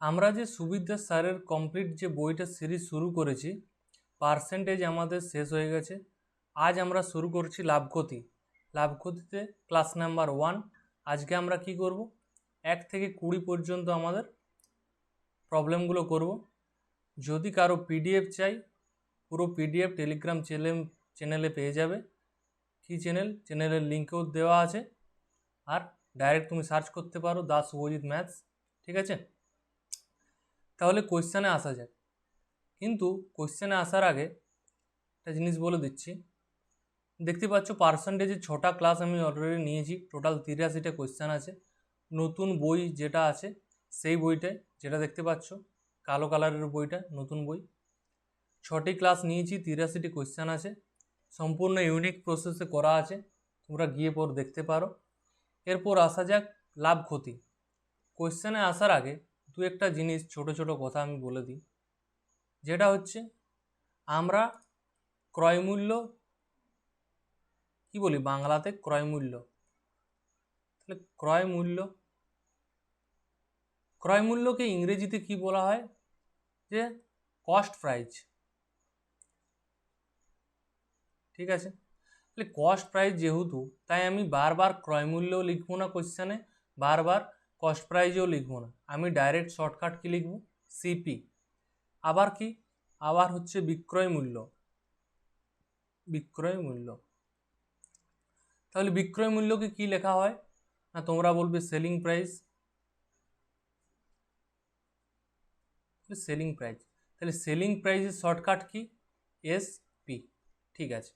আমরা যে সুবিদ্যা স্যারের কমপ্লিট যে বইটা সিরিজ শুরু করেছি, পার্সেন্টেজ আমাদের শেষ হয়ে গেছে। আজ আমরা শুরু করছি লাভক্ষতি। লাভক্ষতিতে ক্লাস নাম্বার 1। আজকে আমরা কি করব, 1 থেকে 20 পর্যন্ত আমাদের প্রবলেমগুলো করব। যদি কারো পিডিএফ চাই, পুরো পিডিএফ টেলিগ্রাম চ্যানেলে পেয়ে যাবে। কি চ্যানেলের লিঙ্কও দেওয়া আছে, আর ডাইরেক্ট তুমি সার্চ করতে পারো দা শুভজিৎ ম্যাথস। ঠিক আছে, তাহলে কোয়েশ্চেনে আসা যাক। কিন্তু কোয়েশ্চেনে আসার আগে একটা জিনিস বলে দিচ্ছি। দেখতে পাচ্ছ পার্সেন্টেজের 6টা ক্লাস আমি অলরেডি নিয়েছি, টোটাল 83টা কোয়েশ্চেন আছে। নতুন বই যেটা আছে সেই বইটায়, যেটা দেখতে পাচ্ছ কালো কালারের বইটা, নতুন বই, 6টি ক্লাস নিয়েছি, 83টি কোয়েশ্চেন আছে, সম্পূর্ণ ইউনিক প্রসেসে করা আছে, তোমরা গিয়ে পর দেখতে পারো। এরপর আসা যাক লাভ ক্ষতি। কোয়েশ্চেনে আসার আগে দু একটা জিনিস ছোট ছোট কথা আমি বলে দিই, যেটা হচ্ছে আমরা ক্রয়মূল্য কি বলি বাংলাতে, ক্রয়মূল্য। তাহলে ক্রয়মূল্যকে ইংরেজিতে কি বলা হয়, যে কস্ট প্রাইস। ঠিক আছে, তাহলে কস্ট প্রাইস যেহেতু, তাই আমি বারবার ক্রয়মূল্যও লিখবো না কোশ্চেনে, বারবার কস্ট প্রাইজও লিখবো না, আমি ডাইরেক্ট শর্টকাট কি লিখবো, সিপি। আবার কি, আবার হচ্ছে বিক্রয় মূল্য। তাহলে বিক্রয় মূল্যকে কি লেখা হয় না, তোমরা বলবে সেলিং প্রাইস। তাহলে সেলিং প্রাইসের শর্টকাট কি, এসপি। ঠিক আছে,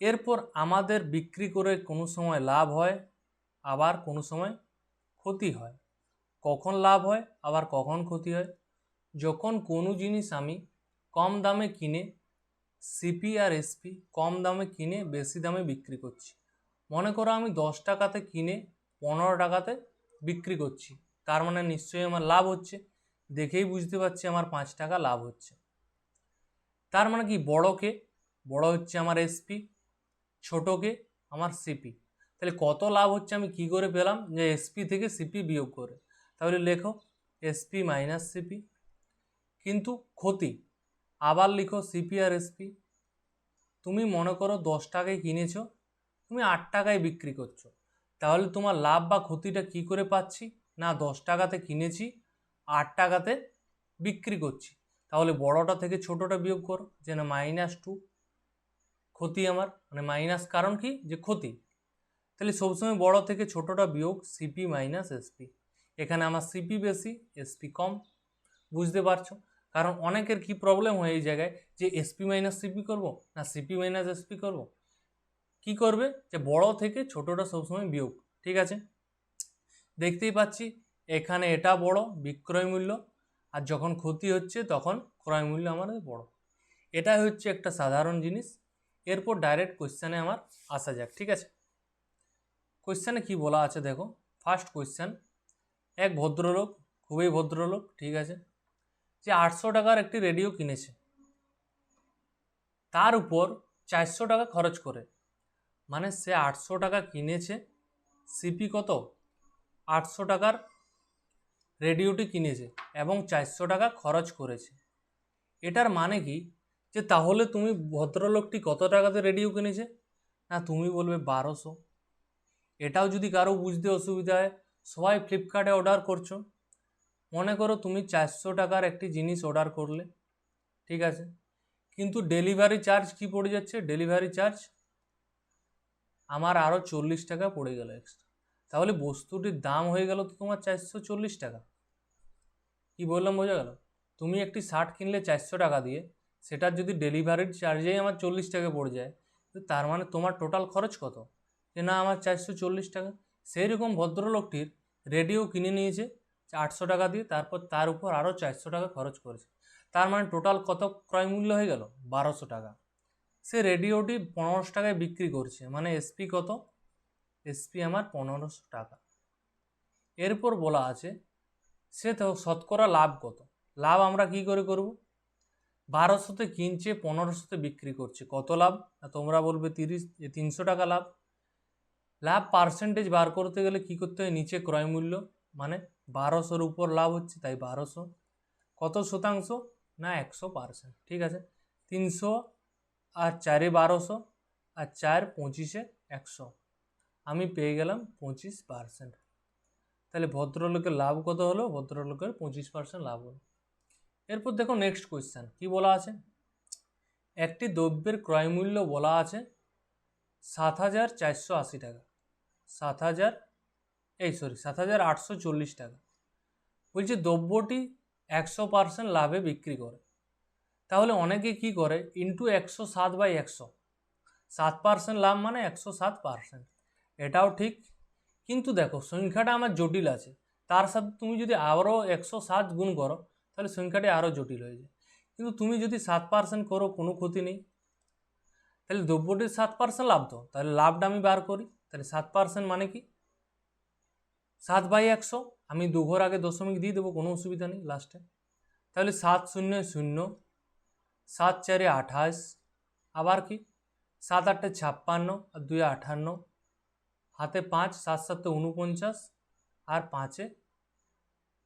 এরপর আমাদের বিক্রি করে কোনো সময় লাভ হয়, আবার কোনো সময় ক্ষতি হয়। কখন লাভ হয় আবার কখন ক্ষতি হয়, যখন কোনো জিনিস আমি কম দামে কিনে, সিপি আর এসপি, কম দামে কিনে বেশি দামে বিক্রি করছি। মনে করো আমি 10 টাকাতে কিনে 15 টাকাতে বিক্রি করছি, তার মানে নিশ্চয়ই আমার লাভ হচ্ছে। দেখেই বুঝতে পারছি আমার 5 টাকা লাভ হচ্ছে। তার মানে কি, বড় হচ্ছে আমার এসপি, ছোটকে আমার সিপি। তাহলে কত লাভ হচ্ছে আমি কি করে পেলাম, যে এসপি থেকে সিপি বিয়োগ করে। তাহলে লেখো এসপি মাইনাস সিপি। কিন্তু ক্ষতি, আবার লিখো সিপি আর এসপি। তুমি মনে করো 10 টাকায় কিনেছো, তুমি 8 টাকায় বিক্রি করছো, তাহলে তোমার লাভ বা ক্ষতিটা কি করে পাচ্ছি না, 10 টাকাতে কিনেছি, 8 টাকাতে বিক্রি করছি। তাহলে বড়টা থেকে ছোটটা বিয়োগ করো, যে না -2 ক্ষতি আমার, মানে মাইনাস কারণ কি, যে ক্ষতি। তাহলে সবসময় বড় থেকে ছোটটা বিয়োগ, সিপি মাইনাস এসপি। এখানে আমার সিপি বেশি, এসপি কম। বুঝতে পারছো, কারণ অনেকের কি প্রবলেম হয় এই জায়গায়, যে এসপি মাইনাস সিপি করবো না সিপি মাইনাস এসপি করবো। কি করবে, যে বড় থেকে ছোটটা সবসময় বিয়োগ। ঠিক আছে, দেখতেই পাচ্ছি এখানে এটা বড় বিক্রয় মূল্য, আর যখন ক্ষতি হচ্ছে তখন ক্রয় মূল্য আমাদের বড়। এটাই হচ্ছে একটা সাধারণ জিনিস। এরপর ডাইরেক্ট কোশ্চেনে আমার আসা যাক। ঠিক আছে, কোশ্চেনে কি বলা আছে দেখো। ফার্স্ট কোশ্চেন, এক ভদ্রলোক, খুবই ভদ্রলোক, ঠিক আছে, যে 800 টাকার একটি রেডিও কিনেছে, তার উপর 400 টাকা খরচ করে। মানে সে 800 টাকা কিনেছে, সিপি কত, 800 টাকার রেডিওটি কিনেছে এবং 400 টাকা খরচ করেছে। এটার মানে কি, যে তাহলে তুমি ভদ্রলোকটি কত টাকাতে রেডিও কিনেছে, না তুমি বলবে 1200। এটাও যদি কারো বুঝতে অসুবিধা হয়, সবাই ফ্লিপকার্টে অর্ডার করছো, মনে করো তুমি 400 টাকার একটি জিনিস অর্ডার করলে, ঠিক আছে, কিন্তু ডেলিভারি চার্জ কি পড়ে যাচ্ছে, ডেলিভারি চার্জ আমার আরও 40 টাকা পড়ে গেল এক্সট্রা। তাহলে বস্তুটির দাম হয়ে গেল তো তোমার 440 টাকা। কি বললাম, বোঝা গেল? তুমি একটি শার্ট কিনলে 400 টাকা দিয়ে, সেটার যদি ডেলিভারির চার্জেই আমার 40 টাকা পড়ে যায়, তো তার মানে তোমার টোটাল খরচ কত, যে না আমার 440 টাকা। সেই রকম ভদ্রলোকটির রেডিও কিনে নিয়েছে 800 টাকা দিয়ে, তারপর তার উপর আরও 400 টাকা খরচ করেছে, তার মানে টোটাল কত ক্রয় মূল্য হয়ে গেল, 1200 টাকা। সে রেডিওটি 1500 টাকায় বিক্রি করছে, মানে এসপি কত, এসপি আমার 1500 টাকা। এরপর বলা আছে সে তো শতকরা লাভ কত। লাভ আমরা কি করে করব, 1200তে কিনছে, 1500তে বিক্রি করছে, কত লাভ, তোমরা বলবে 300 টাকা লাভ। লাভ পার্সেন্টেজ বার করতে গেলে কি করতে হয়, নিচে ক্রয় মূল্য, মানে 1200-র উপর লাভ হচ্ছে, তাই 1200। কত শতাংশ? না 100%। ঠিক আছে, 300 আর 4-এ 1200 আর 4 25-এ 100, আমি পেয়ে গেলাম 25%। তাহলে ভদ্রলোকের লাভ কত হলো? ভদ্রলোকের 25% লাভ হলো। এরপর দেখো নেক্সট কোয়েশ্চেন কি বলা আছে। একটি দ্রব্যের ক্রয় মূল্য বলা আছে 7,480 টাকা, 7,840 টাকা। বলছে দ্রব্যটি 100% লাভে বিক্রি করে। তাহলে অনেকে কি করে, ইন্টু 107/100, 7% লাভ মানে 107%। এটাও ঠিক, কিন্তু দেখো সংখ্যাটা আমার জটিল আছে, তার সাথে তুমি যদি আরও 107 গুণ করো তাহলে সংখ্যাটি আরও জটিল হয়ে যায়। কিন্তু তুমি যদি 7% করো কোনো ক্ষতি নেই। তাহলে দ্রব্যটির 7% লাভ, তো তাহলে লাভটা আমি বার করি। তাহলে 7% মানে কি 7/100, আমি 2 ঘর আগে দশমিক দিয়ে দেবো, কোনো অসুবিধা নেই লাস্টে। তাহলে 7 0 0, 7 4 28, আবার কি 7 8 56 আর 2 58, হাতে 5, 7 7 49 আর 5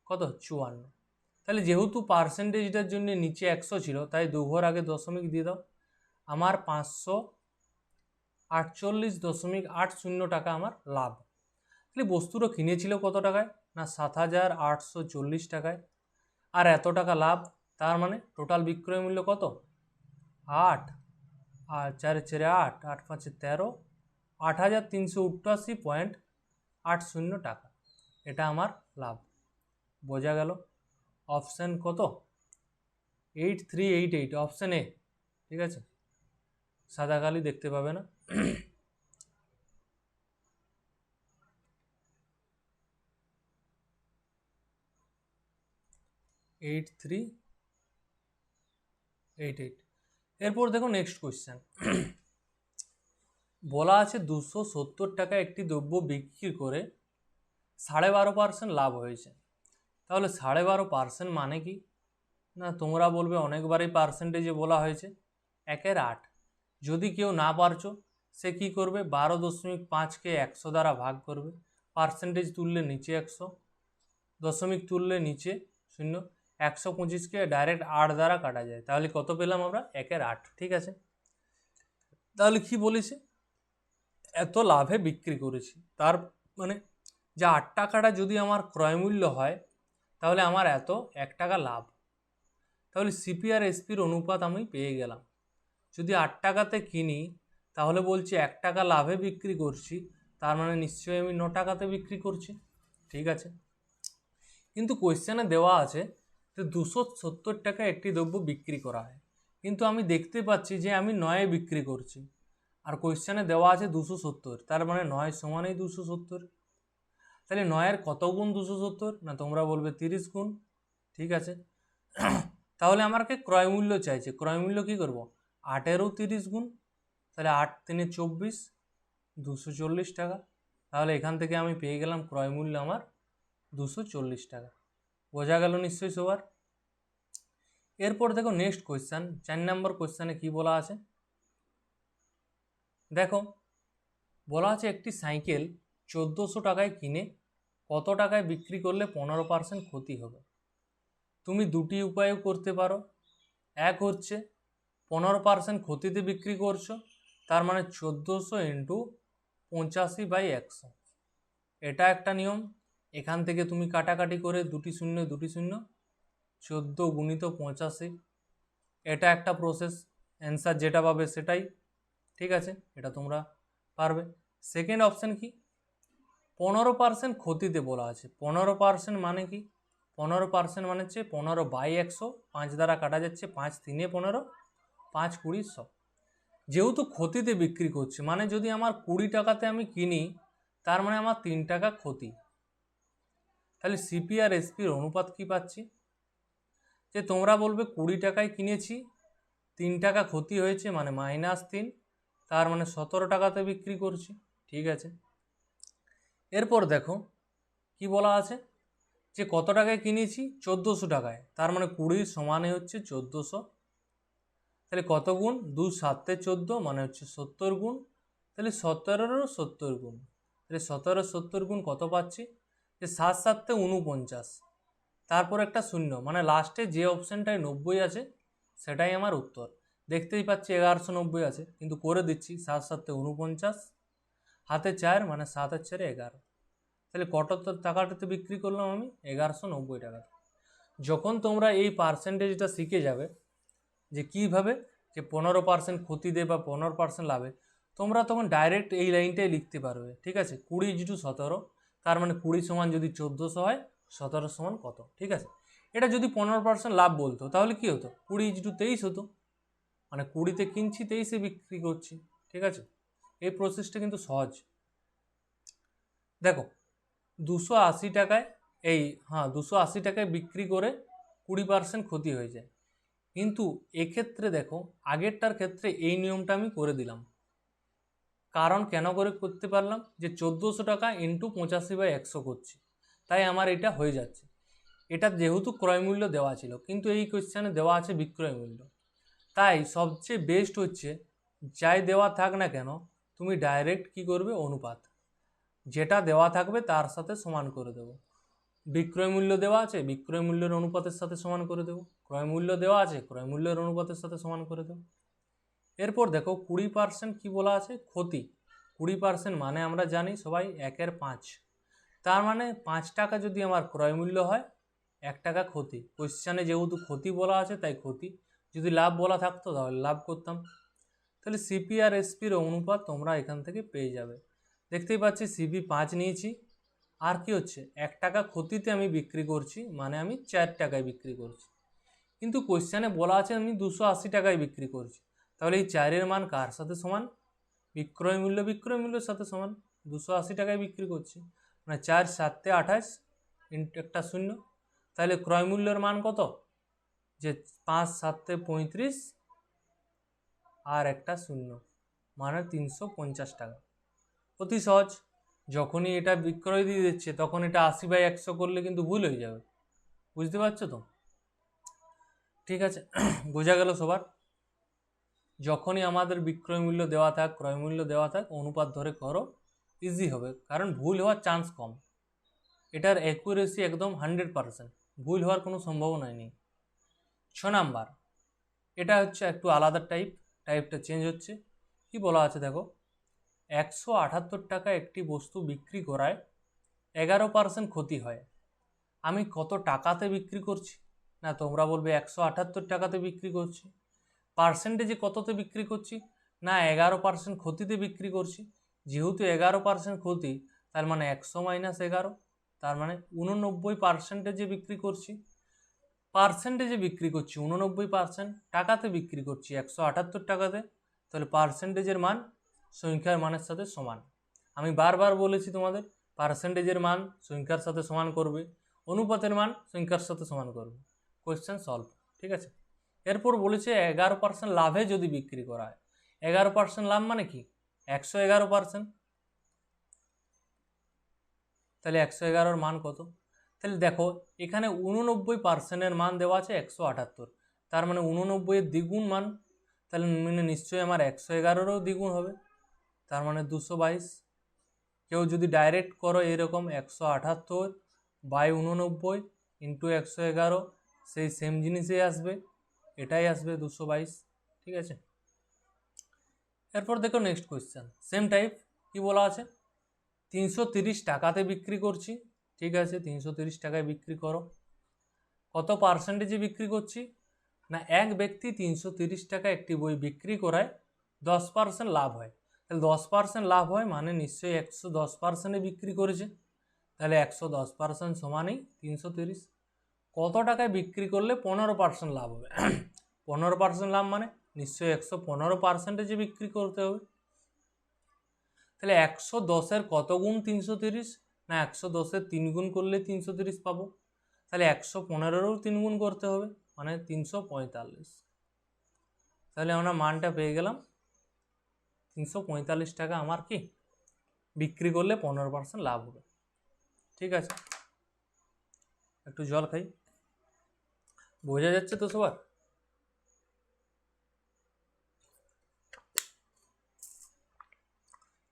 কত 54। তাহলে যেহেতু পার্সেন্টেজটার জন্য নিচে 100 ছিল, তাই 2 ঘর আগে দশমিক দিয়ে দাও। আমার 548.80 টাকা আমার লাভ। তাহলে বস্তুটা কিনেছিল কত টাকায়? না 7,840 টাকায়, আর এত টাকা লাভ। তার মানে টোটাল বিক্রয় মূল্য কত? 8 আর 4 4 8, 8 5 13, 8,388.80 টাকা। এটা আমার লাভ। বোঝা গেল? অপশান কত? 8388, অপশান এ। ঠিক আছে, সাদা কালি দেখতে পাবে না। 8388। এরপর দেখো নেক্সট কোয়েশ্চেন বলা আছে 270 টাকা একটি দ্রব্য বিক্রি করে 12.5% লাভ হয়েছে। তাহলে 12.5% মানে কি? না তোমরা বলবে অনেকবারই পার্সেন্টেজে বলা হয়েছে, 1/8। যদি কেউ না পারছো সে কি করবে, 12.5কে 100 দ্বারা ভাগ করবে। পার্সেন্টেজ তুললে নিচে 100, দশমিক তুললে নিচে 0, 125কে ডাইরেক্ট 8 দ্বারা কাটা যায়। তাহলে কত পেলাম আমরা? 1/8। ঠিক আছে, তাহলে কি বলেছে, এত লাভে বিক্রি করেছি। তার মানে যে 8 টাকাটা যদি আমার ক্রয় মূল্য হয় তাহলে আমার এত 1 টাকা লাভ। তাহলে সিপি আর এসপির অনুপাত আমি পেয়ে গেলাম। যদি 8 টাকাতে কিনি তাহলে বলছি 1 টাকা লাভে বিক্রি করছি, তার মানে নিশ্চয়ই আমি 9 টাকাতে বিক্রি করছি। ঠিক আছে, কিন্তু কোয়েশ্চেনে দেওয়া আছে যে 270 টাকা একটি দ্রব্য বিক্রি করা হয়, কিন্তু আমি দেখতে পাচ্ছি যে আমি 9-এ বিক্রি করছি, আর কোয়েশ্চেনে দেওয়া আছে 270, তার মানে 9 সমানই 270। তাহলে 9-এর কত গুণ 270? না তোমরা বলবে 30 গুণ। ঠিক আছে, তাহলে আমাকে ক্রয় মূল্য চাইছে। ক্রয় মূল্য কী করব, 8-এরও 30 গুণ, তাহলে 8 3 24, 240 টাকা। তাহলে এখান থেকে আমি পেয়ে গেলাম ক্রয় মূল্য আমার 240 টাকা। বোঝা গেল নিশ্চয়ই সবার? এরপর দেখো নেক্সট কোয়েশ্চেন, 4 নম্বর কোয়েশ্চেনে কি বলা আছে দেখো। বলা আছে একটি সাইকেল 1400 টাকায় কিনে কত টাকায় বিক্রি করলে 15% ক্ষতি হবে। তুমি দুটি উপায়ও করতে পারো। এক হচ্ছে 15% ক্ষতিতে বিক্রি করছো, তার মানে 1400 ইন্টু 85/100, এটা একটা নিয়ম। এখান থেকে তুমি কাটাকাটি করে 2 শূন্য 2 শূন্য, 14 গুণিত 85, এটা একটা প্রসেস। অ্যান্সার যেটা পাবে সেটাই। ঠিক আছে, এটা তোমরা পারবে। সেকেন্ড অপশান কি, 15% ক্ষতিতে বলা আছে। 15% মানে কি, 15% মানে হচ্ছে 15/100, 5 দ্বারা কাটা যাচ্ছে, 5 3 15, 5 20 100। যেহেতু ক্ষতিতে বিক্রি করছে মানে যদি আমার 20 টাকাতে আমি কিনি তার মানে আমার 3 টাকা ক্ষতি। তাহলে সিপি আর এসপির অনুপাত কি পাচ্ছি, যে তোমরা বলবে 20 টাকায় কিনেছি, 3 টাকা ক্ষতি হয়েছে মানে -3, তার মানে 17 টাকাতে বিক্রি করছি। ঠিক আছে, এরপর দেখো কি বলা আছে, যে কত টাকায় কিনেছি, 1400 টাকায়, তার মানে 20 সমানে হচ্ছে 1400। তাহলে কত গুণ, 2 7 14 মানে হচ্ছে 70 গুণ। তাহলে 17-এরও 70 গুণ। তাহলে 17 70 গুণ কত পাচ্ছি যে 7 7 49, তারপর একটা শূন্য, মানে লাস্টে যে অপশানটায় 90 আছে সেটাই আমার উত্তর। দেখতেই পাচ্ছি 1190 আছে, কিন্তু করে দিচ্ছি 7 7 49, হাতে 4 মানে 7 আর 4 11। তাহলে কত টাকাটাতে বিক্রি করলাম আমি? 1190 টাকা। যখন তোমরা এই পার্সেন্টেজটা শিখে যাবে যে কীভাবে যে 15% ক্ষতিতে বা 15% লাভে, তোমরা তখন ডাইরেক্ট এই লাইনটাই লিখতে পারবে। ঠিক আছে, 20/17, তার মানে 20 সমান যদি 1400 হয়, 17 সমান কত? ঠিক আছে, এটা যদি 15% লাভ বলতো তাহলে কি হতো? 20/23 হতো, মানে 20-তে কিনছি, 23-এ বিক্রি করছি। ঠিক আছে, এই প্রসেসটা কিন্তু সহজ। দেখো 280 টাকায় 280 টাকায় বিক্রি করে 20% ক্ষতি হয়ে যায়, কিন্তু এক্ষেত্রে দেখো আগেরটার ক্ষেত্রে এই নিয়মটা আমি করে দিলাম। কারণ কেন করে করতে পারলাম? যে 1400 টাকা ইন্টু 85/100 করছি, তাই আমার এটা হয়ে যাচ্ছে। এটা যেহেতু ক্রয় মূল্য দেওয়া ছিল, কিন্তু এই কোয়েশ্চেনে দেওয়া আছে বিক্রয় মূল্য, তাই সবচেয়ে বেস্ট হচ্ছে যাই দেওয়া থাক না কেন তুমি ডাইরেক্ট কি করবে? অনুপাত, যেটা দেওয়া থাকবে তার সাথে সমান করে দেবো। বিক্রয় মূল্য দেওয়া আছে, বিক্রয় মূল্যের অনুপাতের সাথে সমান করে দেবো। ক্রয় মূল্য দেওয়া আছে, ক্রয় মূল্যের অনুপাতের সাথে সমান করে দেবো। এরপর দেখো 20% কি বলা আছে? ক্ষতি। 20% মানে আমরা জানি সবাই 1/5, তার মানে 5 টাকা যদি আমার ক্রয় মূল্য হয়, 1 টাকা ক্ষতি। কোয়েশ্চানে যেহেতু ক্ষতি বলা আছে তাই ক্ষতি, যদি লাভ বলা থাকতো তাহলে লাভ করতাম। তাহলে সিপি আর এসপির অনুপাত তোমরা এখান থেকে পেয়ে যাবে। দেখতেই পাচ্ছি সিপি 5 নিয়েছি, আর কি হচ্ছে? 1 টাকা ক্ষতিতে আমি বিক্রি করছি, মানে আমি 4 টাকায় বিক্রি করছি, কিন্তু কোয়েশ্চানে বলা আছে আমি 280 টাকায় বিক্রি করছি। তাহলে এই 4-এর মান কার সাথে সমান? বিক্রয় মূল্যের সাথে সমান। 280 টাকায় বিক্রি করছি, মানে 4 7 28 ইন্টু একটা শূন্য। তাহলে ক্রয় মূল্যের মান কত? যে 5 7 35 আর একটা শূন্য, মানে 350 টাকা। অতি সহজ। যখনই এটা বিক্রয় দিয়ে দিচ্ছে তখন এটা 80/100 করলে কিন্তু ভুল হয়ে যাবে। বুঝতে পারছো তো? ঠিক আছে, বোঝা গেল সবার? যখনই আমাদের বিক্রয় মূল্য দেওয়া থাক, ক্রয় মূল্য দেওয়া থাক, অনুপাত ধরে করো, ইজি হবে, কারণ ভুল হওয়ার চান্স কম। এটার অ্যাকুরেসি একদম 100%, ভুল হওয়ার কোনো সম্ভাবনাই নেই। 6 নাম্বার, এটা হচ্ছে একটু আলাদা টাইপটা চেঞ্জ হচ্ছে। কি বলা আছে দেখো, 178 টাকা একটি বস্তু বিক্রি করায় 11% ক্ষতি হয়। আমি কত টাকাতে বিক্রি করছি? না, তোমরা বলবে 178 টাকাতে বিক্রি করছি। পার্সেন্টেজে কততে বিক্রি করছি? না, 11% ক্ষতিতে বিক্রি করছি। যেহেতু 11% ক্ষতি, তার মানে 100 - 11, তার মানে 89% বিক্রি করছি। পার্সেন্টেজে বিক্রি করছি 89%, টাকাতে বিক্রি করছি 178 টাকাতে, তাহলে পার্সেন্টেজের মান সংখ্যার মানের সাথে সমান। আমি বারবার বলেছি তোমাদের, পার্সেন্টেজের মান সংখ্যার সাথে সমান করবে, অনুপাতের মান সংখ্যার সাথে সমান করবে। Question solve. ঠিক আছে, এরপর বলেছে 11% লাভে যদি বিক্রি করা হয়। 11% লাভ মানে কি? 111%। তাহলে 111-র মান কত? তাহলে দেখো এখানে 89%-এর মান দেওয়া আছে 178, তার মানে 89-এর দ্বিগুণ মান, তাহলে মানে নিশ্চয়ই আমার 111-রও দ্বিগুণ হবে, তার মানে 222। কেউ যদি ডাইরেক্ট করো এরকম 178/89 ইন্টু 111, সেই সেম জিনিসই আসবে, এটাই আসবে 222। ঠিক আছে, এরপর দেখো নেক্সট কোয়েশ্চেন, সেম টাইপ। কি বলা আছে? 330 টাকাতে বিক্রি করছি। ঠিক আছে, 330 টাকায় বিক্রি করো। কত পার্সেন্টেজে বিক্রি করছি? না, এক ব্যক্তি 330 টাকা একটি বই বিক্রি করায় 10% লাভ হয়। তাহলে 10% লাভ হয় মানে নিশ্চয়ই 110%-এ বিক্রি করেছে, তাহলে 110% সমানই 330। কত টাকায় বিক্রি করলে 15% লাভ হবে? 15% লাভ মানে নিশ্চয়ই 115%-এ বিক্রি করতে হবে। তাহলে 110-এর কত গুণ 330? না, 110-এর 3 গুণ করলে 330 পাবো, তাহলে 115-এরও 3 গুণ করতে হবে, মানে 345। তাহলে আমরা মানটা পেয়ে গেলাম 345 টাকা আমার কি বিক্রি করলে 15% লাভ হবে। ঠিক আছে, একটু জল খাই। বোঝা যাচ্ছে তো সবার?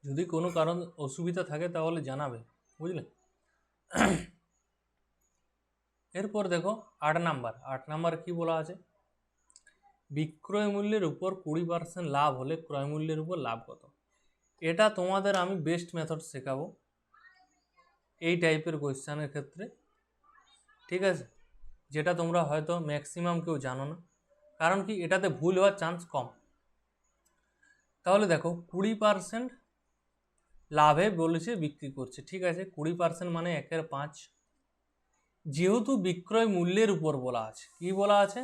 যদি কোনো কারণ অসুবিধা থাকে তাহলে জানাবে, বুঝলে? এরপর দেখো 8 নাম্বার কি বলা আছে, বিক্রয় মূল্যের উপর 20% লাভ হলে ক্রয় মূল্যের উপর লাভ কত। এটা তোমাদের আমি বেস্ট মেথড শেখাবো এই টাইপের কোয়েশ্চেনের ক্ষেত্রে, ঠিক আছে, যেটা তোমরা হয়তো ম্যাক্সিমাম কেউ জানো না, কারণ কি এটাতে ভুল হওয়ার চান্স কম। তাহলে দেখো 20% লাভে বলেছে বিক্রি করছে, ঠিক আছে, 20% মানে 1/5। যেহেতু বিক্রয় মূল্যের উপর বলা আছে, কি বলা আছে,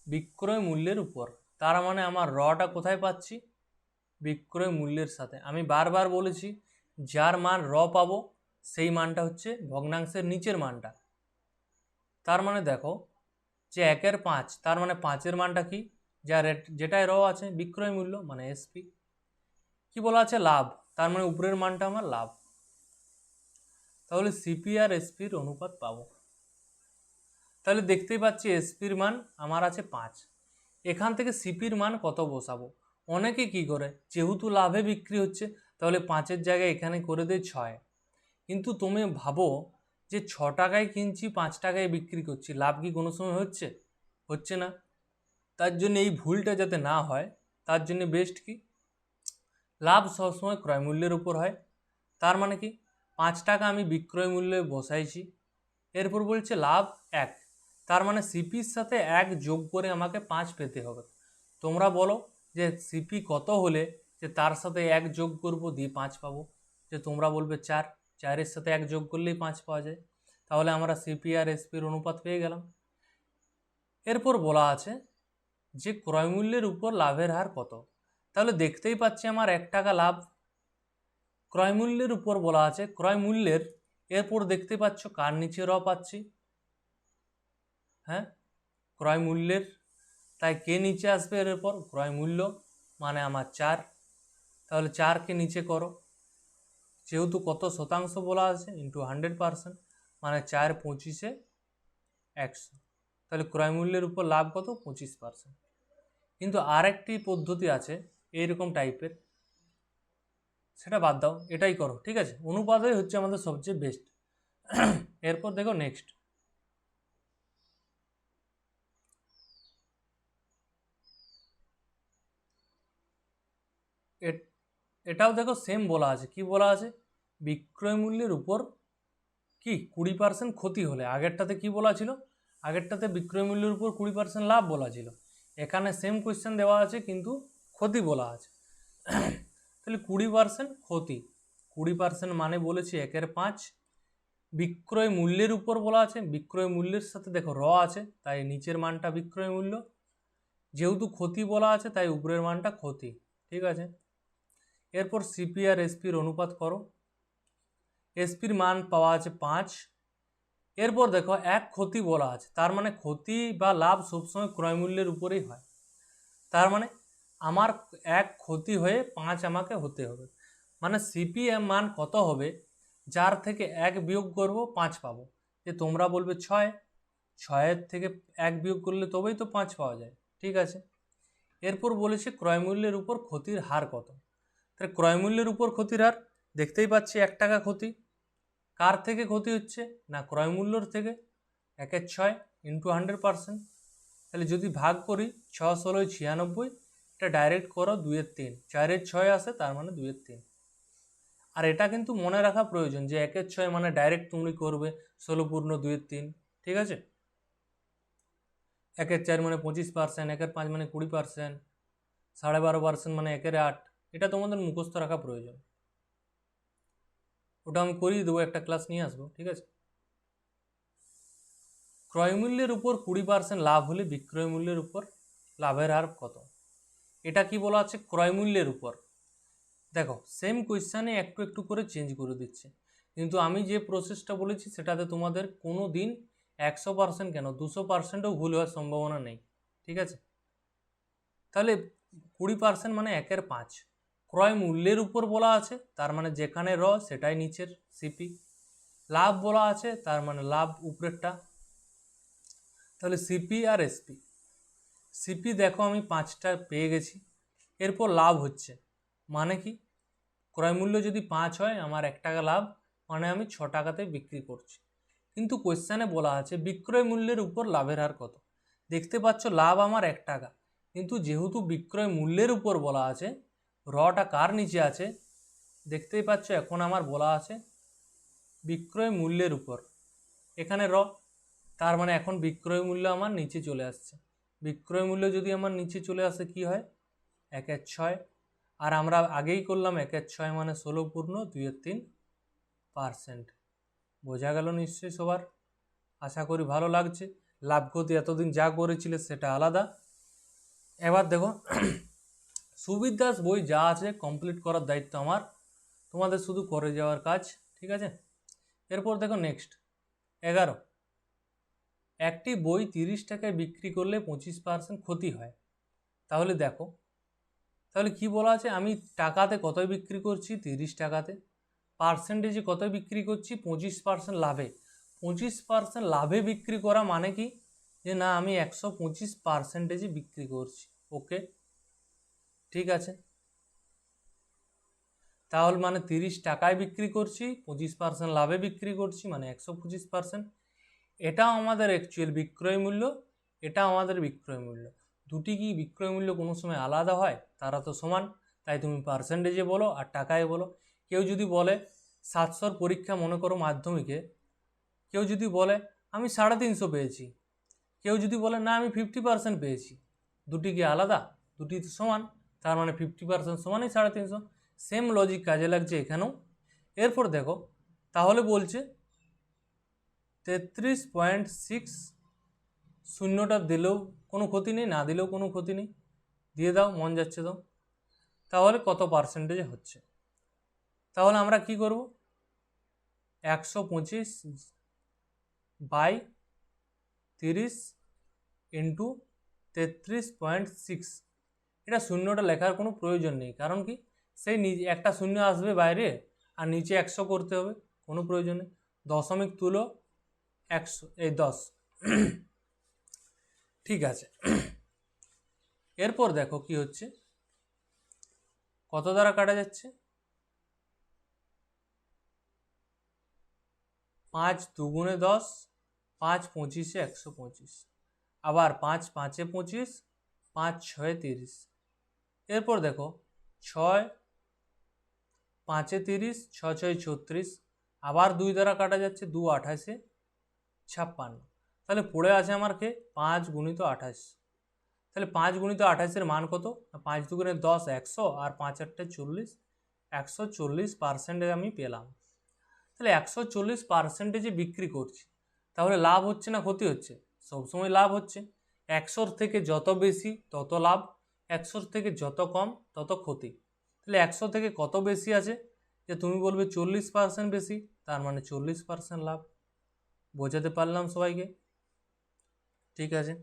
বিক্রয় মূল্যের উপর, তার মানে আমার রটা কোথায় পাচ্ছি, বিক্রয় মূল্যের সাথে। আমি বারবার বলেছি যার মান র পাবো সেই মানটা হচ্ছে ভগ্নাংশের নিচের মানটা। তার মানে দেখো যে 1/5, তার মানে 5-এর মানটা কি, যা রেট যেটায় র আছে বিক্রয় মূল্য মানে এসপি। কি বলা আছে, লাভ, তার মানে উপরের মানটা আমার লাভ। তাহলে সিপি আর এসপির অনুপাত পাবো। তাহলে দেখতেই পাচ্ছি এসপির মান আমার আছে 5, এখান থেকে সিপির মান কত বসাবো। অনেকে কি করে, যেহেতু লাভে বিক্রি হচ্ছে তাহলে 5-এর জায়গায় এখানে করে দেয় 6, কিন্তু তুমি ভাবো যে 6 টাকায় কিনছি 5 টাকায় বিক্রি করছি, লাভ কি কোনো সময় হচ্ছে, হচ্ছে না। তার জন্য এই ভুলটা যাতে না হয় তার জন্য বেস্ট কি, লাভ সবসময় ক্রয় মূল্যের উপর হয়। তার মানে কি 5 টাকা আমি বিক্রয় মূল্যে বসাইছি, এরপর বলছে লাভ 1, তার মানে সিপির সাথে 1 যোগ করে আমাকে 5 পেতে হবে। তোমরা বলো যে সিপি কত হলে যে তার সাথে 1 যোগ করবো দিয়ে 5 পাবো, যে তোমরা বলবে 4, 4-এর সাথে 1 যোগ করলেই 5 পাওয়া যায়। তাহলে আমরা সিপি আর এসপির অনুপাত পেয়ে গেলাম। এরপর বলা আছে যে ক্রয় মূল্যের উপর লাভের হার কত। তাহলে দেখতেই পাচ্ছি আমার 1 টাকা লাভ, ক্রয় মূল্যের উপর বলা আছে ক্রয় মূল্যের, এরপর দেখতে পাচ্ছ কার নিচে র পাচ্ছি, হ্যাঁ ক্রয় মূল্যের, তাই কে নিচে আসবে এর উপর, ক্রয় মূল্য মানে আমার 4, তাহলে 4কে নিচে করো, যেহেতু কত শতাংশ বলা আছে ইন্টু 100%, মানে 4 25-এ 100, তাহলে ক্রয় মূল্যের উপর লাভ কত, 25%। কিন্তু আরেকটি পদ্ধতি আছে এইরকম টাইপের, সেটা বাদ দাও, এটাই করো, ঠিক আছে, অনুপাতই হচ্ছে আমাদের সবচেয়ে বেস্ট। এরপর দেখো নেক্সট, এটাও দেখো সেম বলা আছে, কি বলা আছে, বিক্রয় মূল্যের উপর কি 20% ক্ষতি হলে, আগেরটাতে কি বলা ছিল, আগেরটাতে বিক্রয় মূল্যের উপর 20% লাভ বলা ছিল, এখানে সেম কোয়েশ্চেন দেওয়া আছে কিন্তু ক্ষতি বলা আছে। তাহলে 20% ক্ষতি, 20% মানে বলেছি 1/5, বিক্রয় মূল্যের উপর বলা আছে, বিক্রয় মূল্যের সাথে দেখো র আছে তাই নিচের মানটা বিক্রয় মূল্য, যেহেতু ক্ষতি বলা আছে তাই উপরের মানটা ক্ষতি, ঠিক আছে। এরপর সিপি আর এসপির অনুপাত করো, এসপির মান পাওয়া আছে 5, এরপর দেখো 1 ক্ষতি বলা আছে, তার মানে ক্ষতি বা লাভ সবসময় ক্রয় মূল্যের উপরেই হয়, তার মানে আমার 1 ক্ষতি হয়ে 5 আমাকে হতে হবে, মানে সিপি এর মান কত হবে, যার থেকে 1 বিয়োগ করব 5 পাবো, যে তোমরা বলবে 6, 6-এর থেকে 1 বিয়োগ করলে তবেই তো 5 পাওয়া যায়, ঠিক আছে। এরপর বলেছে ক্রয় মূল্যের উপর ক্ষতির হার কত, তাহলে ক্রয় মূল্যের উপর ক্ষতির হার দেখতেই পাচ্ছি 1 টাকা ক্ষতি, কার থেকে ক্ষতি হচ্ছে না ক্রয় মূল্যর থেকে, 1/6 ইন্টু 100%, তাহলে যদি ভাগ করি 6 16 96, এটা ডাইরেক্ট করো 2/3, 4-এর 6 আসে তার মানে 2/3। আর এটা কিন্তু মনে রাখা প্রয়োজন যে 1/6 মানে ডাইরেক্ট তুমি করবে 16 পূর্ণ 2/3, ঠিক আছে, 1/4 মানে 25%, 1/5 মানে 20%, 12.5% মানে 1/8, এটা তোমাদের মুখস্থ রাখা প্রয়োজন, ওটা আমি করিয়ে দেবো, একটা ক্লাস নিয়ে আসবো, ঠিক আছে। ক্রয় মূল্যের উপর 20% লাভ হলে বিক্রয় মূল্যের উপর লাভের হার কত, এটা কি বলা আছে, ক্রয় মূল্যের উপর। দেখো সেম কোয়েশ্চানে একটু একটু করে চেঞ্জ করে দিচ্ছে, কিন্তু আমি যে প্রসেসটা বলেছি সেটাতে তোমাদের কোনো দিন 100% কেন 200%ও ভুল হওয়ার সম্ভাবনা নেই, ঠিক আছে। তাহলে 20% মানে 1/5, ক্রয় মূল্যের উপর বলা আছে তার মানে যেখানে র সেটাই নিচের সিপি, লাভ বলা আছে তার মানে লাভ উপরেরটা, তাহলে সিপি আর এসপি। সিপি দেখো আমি 5টা পেয়ে গেছি, এরপর লাভ হচ্ছে মানে কি, ক্রয় মূল্য যদি 5 হয় আমার 1 টাকা লাভ, মানে আমি 6 টাকাতে বিক্রি করছি। কিন্তু কোয়েশ্চেনে বলা আছে বিক্রয় মূল্যের উপর লাভের হার কত। দেখতে পাচ্ছ লাভ আমার 1 টাকা, কিন্তু যেহেতু বিক্রয় মূল্যের উপর বলা আছে, রটা কার নিচে আছে দেখতেই পাচ্ছ, এখন আমার বলা আছে বিক্রয় মূল্যের উপর, এখানে র, তার মানে এখন বিক্রয় মূল্য আমার নিচে চলে আসছে। বিক্রয় মূল্য যদি আমার নিচে চলে আসে কি হয়, 1/6, আর আমরা আগেই করলাম 1/6 মানে 16 পূর্ণ 2/3%। বোঝা গেল নিশ্চয়ই সবার? আশা করি ভালো লাগছে। লাভ ক্ষতি এতদিন যা করেছিলে সেটা আলাদা। এবার দেখো সুবির দাস বই যা আছে কমপ্লিট করার দায়িত্ব আমার, তোমাদের শুধু করে যাওয়ার কাজ, ঠিক আছে? এরপর দেখো নেক্সট 11, একটি বই 30 টাকায় বিক্রি করলে 25% ক্ষতি হয়। তাহলে দেখো, তাহলে কি বলা আছে, আমি টাকাতে কতই বিক্রি করছি 30 টাকাতে, পার্সেন্টেজে কতই বিক্রি করছি 25% লাভে। 25% লাভে বিক্রি করা মানে কি, যে না আমি 125%-এ বিক্রি করছি। ওকে, ঠিক আছে, তাহলে মানে 30 টাকায় বিক্রি করছি, 25% লাভে বিক্রি করছি, মানে 125%। এটাও আমাদের অ্যাকচুয়াল বিক্রয় মূল্য, এটা আমাদের বিক্রয় মূল্য। দুটি কি বিক্রয় মূল্য কোনো সময় আলাদা হয়? তারা তো সমান, তাই তুমি পার্সেন্টেজে বলো আর টাকায় বলো। কেউ যদি বলে 700-র পরীক্ষা মনে করো মাধ্যমিকে, কেউ যদি বলে আমি 350 পেয়েছি, কেউ যদি বলে না আমি 50% পেয়েছি, দুটি কি আলাদা? দুটি তো সমান, তার মানে 50% সমানই 350। সেম লজিক কাজে লাগছে এখানেও। এরপর দেখো, তাহলে বলছে 33.6, শূন্যটা দিলেও কোনো ক্ষতি নেই, না দিলেও কোনো ক্ষতি নেই, দিয়ে দাও, মন যাচ্ছে দাও। তাহলে কত পার্সেন্টেজে হচ্ছে? তাহলে আমরা কি করব, 125/30 ইন্টু 33.6, এটা শূন্যটা লেখার কোনো প্রয়োজন নেই, কারণ কি সেই একটা শূন্য আসবে বাইরে আর নিচে 100 করতে হবে, কোনো প্রয়োজন নেই। দশমিক তুলো 100, এই 10, ঠিক আছে। এরপর দেখো কি হচ্ছে, কত দ্বারা কাটা যাচ্ছে, 5 দুগুণে 10, 5 পঁচিশে 125, আবার 5 5-এ 25, 5 6-এ 30। এরপর দেখো 6 5-এ 30, 6 6 36, আবার 2 দ্বারা কাটা যাচ্ছে, 2 28-এ 56। তাহলে পড়ে আছে আমার কে 5 গুণিত 28। তাহলে 5 গুণিত 28-এর মান কত, 5 দুগুণে 10, 100, আর 5 8-এ 40, 140% আমি পেলাম। তাহলে 140%-এ বিক্রি করছি, তাহলে লাভ হচ্ছে না ক্ষতি হচ্ছে? সবসময় লাভ হচ্ছে। 100-র থেকে যত বেশি তত লাভ, 100-র থেকে যত কম তত ক্ষতি। তাহলে 100 থেকে কত বেশি আছে, যে তুমি বলবে 40% বেশি, তার মানে 40% লাভ। বোঝাতে পারলাম সবাইকে? ঠিক আছে।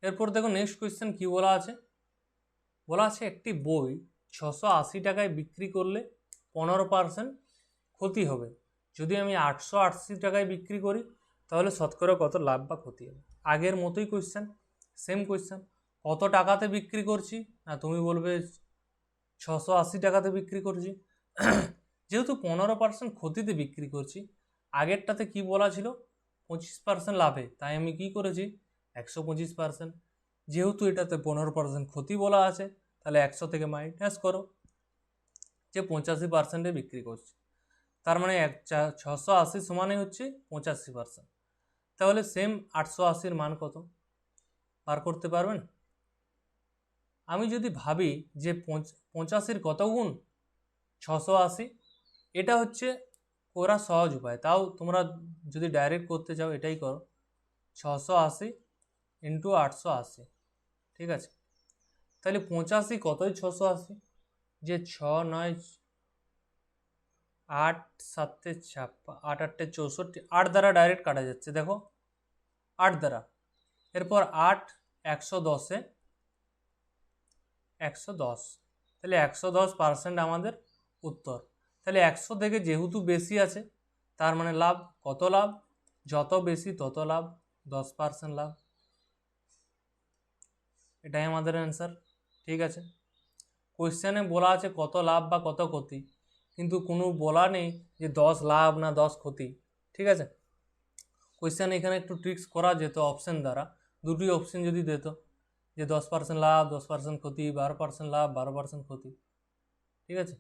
এরপর দেখো নেক্সট কোয়েশ্চেন কি বলা আছে, বলা আছে একটি বই 680 টাকায় বিক্রি করলে 15% ক্ষতি হবে। যদি আমি 880 টাকায় বিক্রি করি তাহলে শতকরা কত লাভ বা ক্ষতি হবে? আগের মতোই কোয়েশ্চেন, সেম কোয়েশ্চেন। কত টাকাতে বিক্রি করছি, না তুমি বলবে 680 টাকাতে বিক্রি করছি। যেহেতু 15% ক্ষতিতে বিক্রি করছি, আগেরটাতে কি বলা ছিল 25% লাভে, তাই আমি কি করেছি 125%। যেহেতু এটাতে 15% ক্ষতি বলা আছে, তাহলে 100 থেকে মাইনাস করো, যে 85%-এ বিক্রি করছি, তার মানে 680 সমানে হচ্ছে 85%। তাহলে সেম 880-র মান কত বার করতে পারবেন? আমি যদি ভাবি যে 85-র কত গুণ 680, এটা হচ্ছে করা সহজ উপায়, তাও তোমরা যদি ডাইরেক্ট করতে চাও এটাই করো, 680 ইন্টু 880, ঠিক আছে। তাহলে 85 কতই 680, যে 6 9 8 7 8 8 64, 8 দ্বারা ডাইরেক্ট কাটা যাচ্ছে, দেখো 8 দ্বারা। এরপর 8 110-এ 110, তাহলে 110% আমাদের উত্তর। তাহলে 100 থেকে যেহেতু বেশি আছে তার মানে লাভ, কত লাভ? যত বেশি তত লাভ, 10% লাভ। এটাই আমাদের অ্যান্সার। ঠিক আছে, কোয়েশ্চেনে বলা আছে কত লাভ বা কত ক্ষতি, কিন্তু কোনো বলা নেই যে 10 লাভ না 10 ক্ষতি। ঠিক আছে, কোয়েশ্চেন এখানে একটু ট্রিক্স করা যেত অপশন দ্বারা, দুটি অপশন যদি দিত যে 10% লাভ 10% ক্ষতি, 12% লাভ 12% ক্ষতি। ঠিক আছে,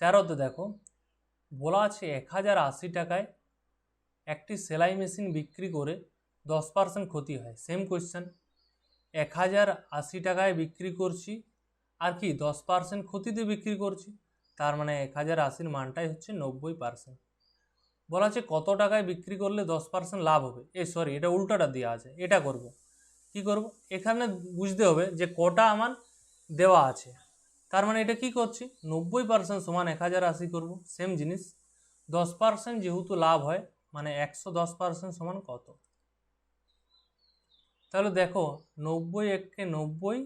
13তে দেখো বলা আছে 1080 টাকায় একটি সেলাই মেশিন বিক্রি করে 10% ক্ষতি হয়। সেম কোয়েশ্চেন, 1080 টাকায় বিক্রি করছি আর কি 10% ক্ষতিতে বিক্রি করছি, তার মানে 1080-র মানটাই হচ্ছে 90%। বলা আছে কত টাকায় বিক্রি করলে 10% লাভ হবে। সরি, এটা উল্টাটা দেওয়া আছে, এটা করব কি করব, এখানে বুঝতে হবে যে কটা আমার দেওয়া আছে, তার মানে এটা কি করছি 90% সমান 1080 করব। সেম জিনিস 10% যেহেতু লাভ হয় মানে 110% সমান কত। তাহলে দেখো 90 এককে 90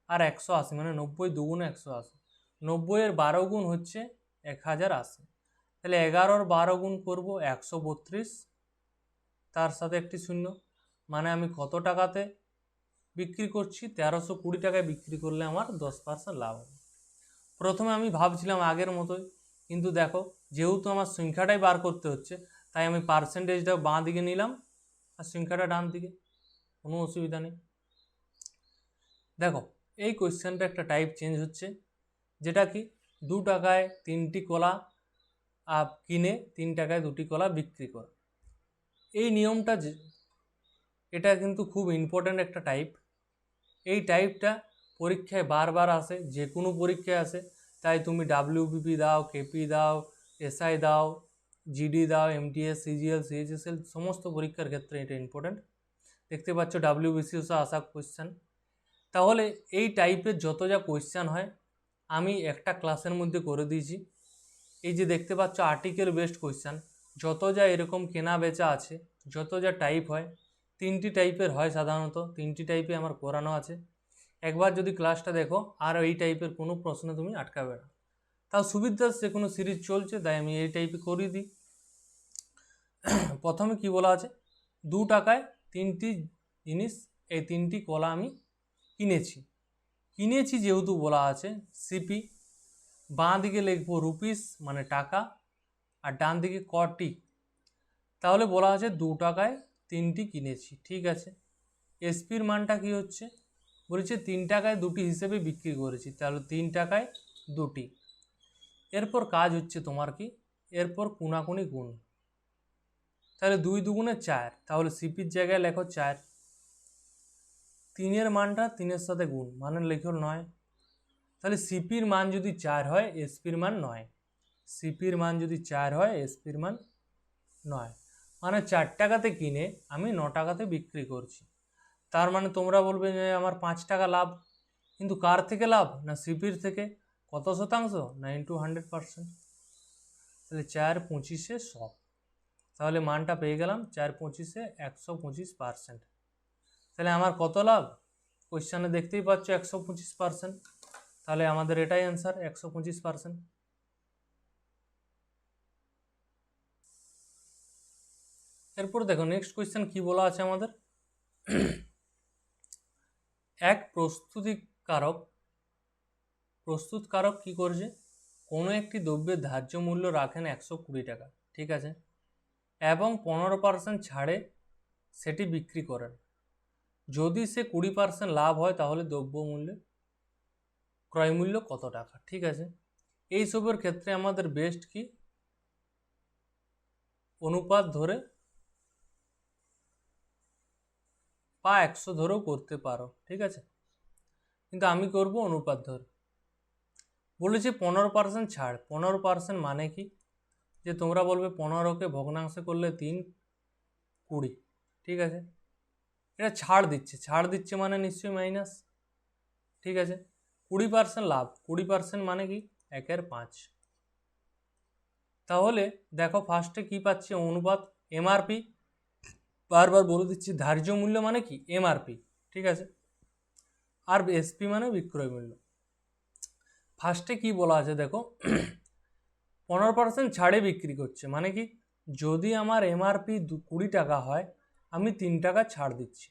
আর 180 মানে 90 দুগুণে 180, 90-এর 12 গুণ হচ্ছে 1080, তাহলে 11-র 12 গুণ করবো 132, তার সাথে একটি শূন্য, মানে আমি কত টাকাতে বিক্রি করছি 1320 টাকায় বিক্রি করলে আমার 10% লাভ হবে। প্রথমে আমি ভাবছিলাম আগের মতোই, কিন্তু দেখো যেহেতু আমার সংখ্যাটাই বার করতে হচ্ছে তাই আমি পার্সেন্টেজটা বাঁ দিকে নিলাম আর সংখ্যাটা ডান দিকে, কোনো অসুবিধা নেই। দেখো এই কোয়েশ্চেনটা একটা টাইপ চেঞ্জ হচ্ছে, যেটা কি 2 টাকায় 3টি কলা কিনে 3 টাকায় 2টি কলা বিক্রি করা। এই নিয়মটা এটা কিন্তু খুব ইম্পর্ট্যান্ট একটা টাইপ। এই টাইপটা পরীক্ষায় বারবার আসে, যে কোনো পরীক্ষায় আসে, তাই তুমি ডাব্লিউবিপি দাও, কেপি দাও, এসআই দাও, জিডি দাও, এমটিএস, সিজিএল, সিএইচএসএল, সমস্ত পরীক্ষার ক্ষেত্রে এটা ইম্পর্ট্যান্ট। দেখতে পাচ্ছ ডাব্লিউবিসিএসও আসা কোয়েশ্চেন। তাহলে এই টাইপের যত যা কোয়েশ্চেন হয় আমি একটা ক্লাসের মধ্যে করে দিয়েছি। এই যে দেখতে পাচ্ছ আর্টিকেল বেসড কোয়েশ্চেন, যত যা এরকম কেনা বেচা আছে, যত যা টাইপ হয়, 3টি টাইপের হয় সাধারণত, 3টি টাইপে আমার করানো আছে। একবার যদি ক্লাসটা দেখো আর এই টাইপের কোনো প্রশ্ন তুমি আটকাবে না। তাও সুবিধার যে কোনো সিরিজ চলছে তাই আমি এই টাইপে করিয়ে দিই। প্রথমে কি বলা আছে, 2 টাকায় 3টি জিনিস, এই 3টি কলা আমি কিনেছি যেহেতু বলা আছে সিপি, বাঁ দিকে লিখবো রুপিস মানে টাকা, আর ডান দিকে কটি, তাহলে বলা আছে 2 টাকায় 3টি কিনেছি। ঠিক আছে, এসপির মানটা কি হচ্ছে, বলেছে 3 টাকায় 2টি হিসেবে বিক্রি করেছি, তাহলে 3 টাকায় 2টি। এরপর কাজ হচ্ছে তোমার কি, এরপর কোনাকুনি গুণ, তাহলে 2 দুগুণে 4, তাহলে সিপির জায়গায় লেখো 4, 3-এর মানটা 3-এর সাথে গুণ মানে লেখো 9, তাহলে সিপির মান যদি 4 হয় এসপির মান 9, সিপির মান যদি 4 হয় এসপির মান 9, মানে 4 টাকাতে কিনে আমি 9 টাকাতে বিক্রি করছি। তার মানে তোমরা বলবে যে আমার 5 টাকা লাভ, কিন্তু কার থেকে লাভ, না সিপির থেকে। কত শতাংশ, না ইন্টু 100%, তাহলে 4 25-এ 100, তাহলে মানটা পেয়ে গেলাম 4 25-এ 125%। তাহলে আমার কত লাভ, কোয়েশ্চেনে দেখতেই পাচ্ছ 125%, তাহলে আমাদের এটাই অ্যান্সার 125%। এরপর দেখো নেক্সট কোয়েশ্চেন কি বলা আছে আমাদের, এক প্রস্তুতকারক কি করছে, কোনো একটি দ্রব্যের ধার্য মূল্য রাখেন 120 টাকা, ঠিক আছে, এবং 15% ছাড়ে সেটি বিক্রি করেন। যদি সে 20% লাভ হয় তাহলে দ্রব্যমূল্যে ক্রয় মূল্য কত টাকা। ঠিক আছে, এইসবের ক্ষেত্রে আমাদের বেস্ট কি অনুপাত ধরে বা 100 ধরেও করতে পারো। ঠিক আছে, কিন্তু আমি করব অনুপাত ধরে। বলেছি 15% ছাড়, 15% মানে কি, যে তোমরা বলবে 15কে ভগ্নাংশে করলে 3 20, ঠিক আছে, এটা ছাড় দিচ্ছে মানে নিশ্চয়ই মাইনাস। ঠিক আছে, 20% লাভ, 20% মানে কি 1/5। তাহলে দেখো ফার্স্টে কি পাচ্ছি, অনুপাত এমআরপি, বারবার বলে দিচ্ছি ধার্য মূল্য মানে কি এমআরপি। ঠিক আছে, আর এসপি মানে বিক্রয় মূল্য। ফার্স্টে কি বলা আছে দেখো, 15% ছাড়ে বিক্রি করছে, মানে কি যদি আমার এমআরপি 20 টাকা হয় আমি 3 টাকা ছাড় দিচ্ছি,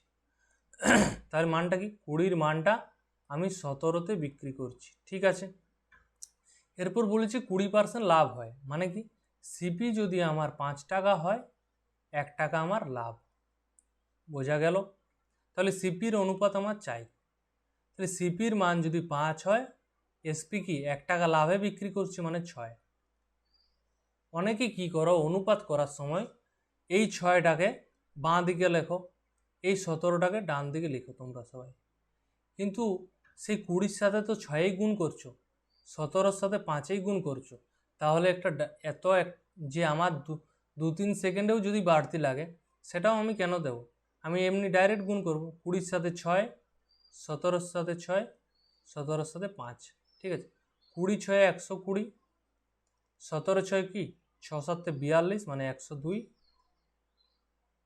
তার মানটা কি 20-র মানটা আমি 17-তে বিক্রি করছি, ঠিক আছে। এরপর বলেছি 20% লাভ হয়, মানে কি সিপি যদি আমার 5 টাকা হয় 1 টাকা আমার লাভ, বোঝা গেল। তাহলে সিপির অনুপাত আমার চাই, তাহলে সিপির মান যদি 5 হয়, এসপি কি 1 টাকা লাভে বিক্রি করছে মানে 6। অনেকে কি করো, অনুপাত করার সময় এই 6টাকে বাঁ দিকে লেখো, এই 17টাকে ডান দিকে লিখো তোমরা সবাই, কিন্তু সেই 20-র সাথে তো 6-এই গুণ করছো, 17-র সাথে 5-এই গুণ করছো, তাহলে একটা যে আমার 2-3 সেকেন্ডেও যদি বাড়তি লাগে সেটাও আমি কেন দেব, আমি এমনি ডাইরেক্ট গুণ করব, 20-র সাথে 6, 17-র সাথে 6, 17-র সাথে 5, ঠিক আছে। 20-6 120, 17-6 কি 6-7 42 মানে 102,